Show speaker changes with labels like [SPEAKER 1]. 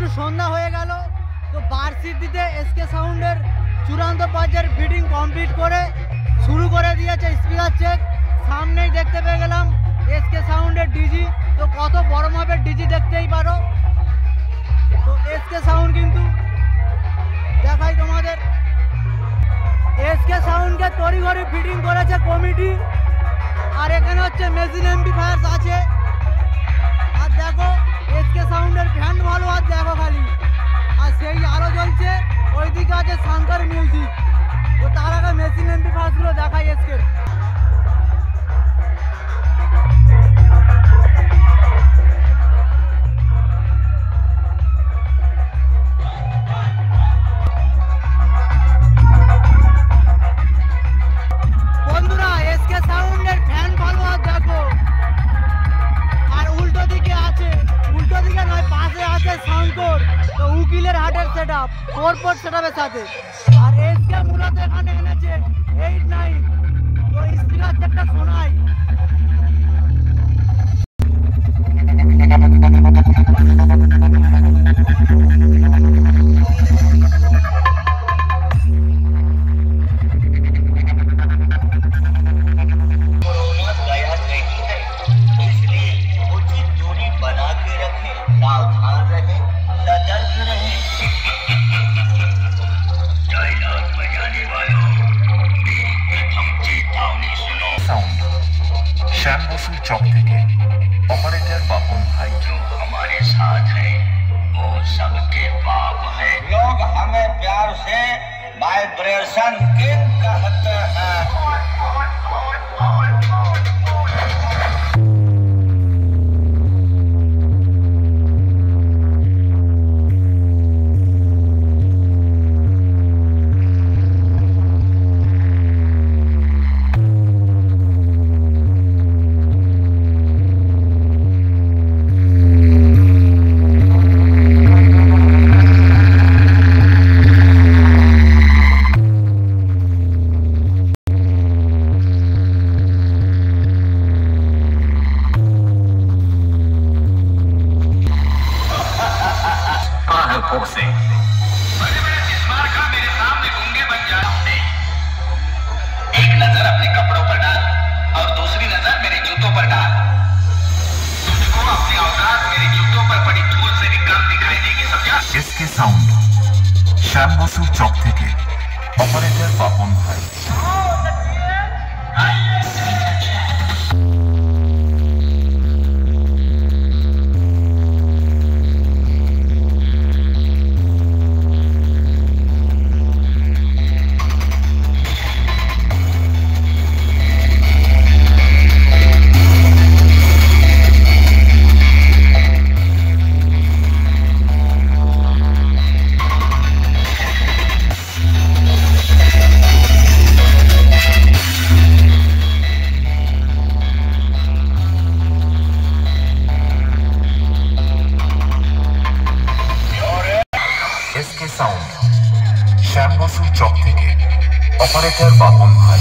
[SPEAKER 1] একটু সন্ধ্যা হয়ে গেল, তো বার্ষিকটিতে এসকে সাউন্ডের চূড়ান্ত পর্যায়ের ফিটিং কমপ্লিট করে শুরু করে দিয়েছে স্পিকার চেক। সামনেই দেখতে পেয়ে গেলাম এসকে সাউন্ডের ডিজি, তো কত বড় মাপের ডিজি দেখতেই পারো। তো এসকে সাউন্ড কিন্তু দেখাই তোমাদের, এসকে সাউন্ডকে তড়িঘড়ি ফিটিং করেছে কমিটি। আর এখানে হচ্ছে মেশিন এমপ্লিফায়ার্স আছে। আর দেখো এসকে সাউন্ডের ফ্যান ভালো, আর দেখো খালি, আর সেই আলো জ্বলছে, ওইদিকে আছে শঙ্কর মিউজিক। তো তার আগে মেশিন এমপ্লিফায়ার্স গুলো দেখাই এসকে। বন্ধুরা এসকে সাউন্ডের ফ্যান ভালো, আর দেখো, আর উল্টো দিকে আছে, উল্টো দিকে নয় পাশে আছে শঙ্কর, তো উকিলের হাটের সেটআপ 4 সেটআপের সাথে। আর এসকে মূলত এখানে এনেছে 8-9, তো স্পিকার চেকটা শোনাই।
[SPEAKER 2] चौक থেকে ऑपरेटर बापन भाई जो हमारे साथ है वो सबके बाप है। लोग हमें प्यार से वाइब्रेशन किंग कहते हैं। से बड़े-बड़े जिस्मार का मेरे सामने गूंगे बन जाते। एक नजर अपने कपड़ों पर डाल और दूसरी नजर मेरे जूतों पर डाल। तुझको अपनी औकात मेरे जूतों पर पड़ी धूल से भी कम दिखाई देगी, समझा? इसके साउंड श्यामबसुर चौक থেকে ऑपरेटर बापन भाई। এসকে সাউন্ড শ্যামবসুর চক থেকে অপারেটর বাপন ভাই।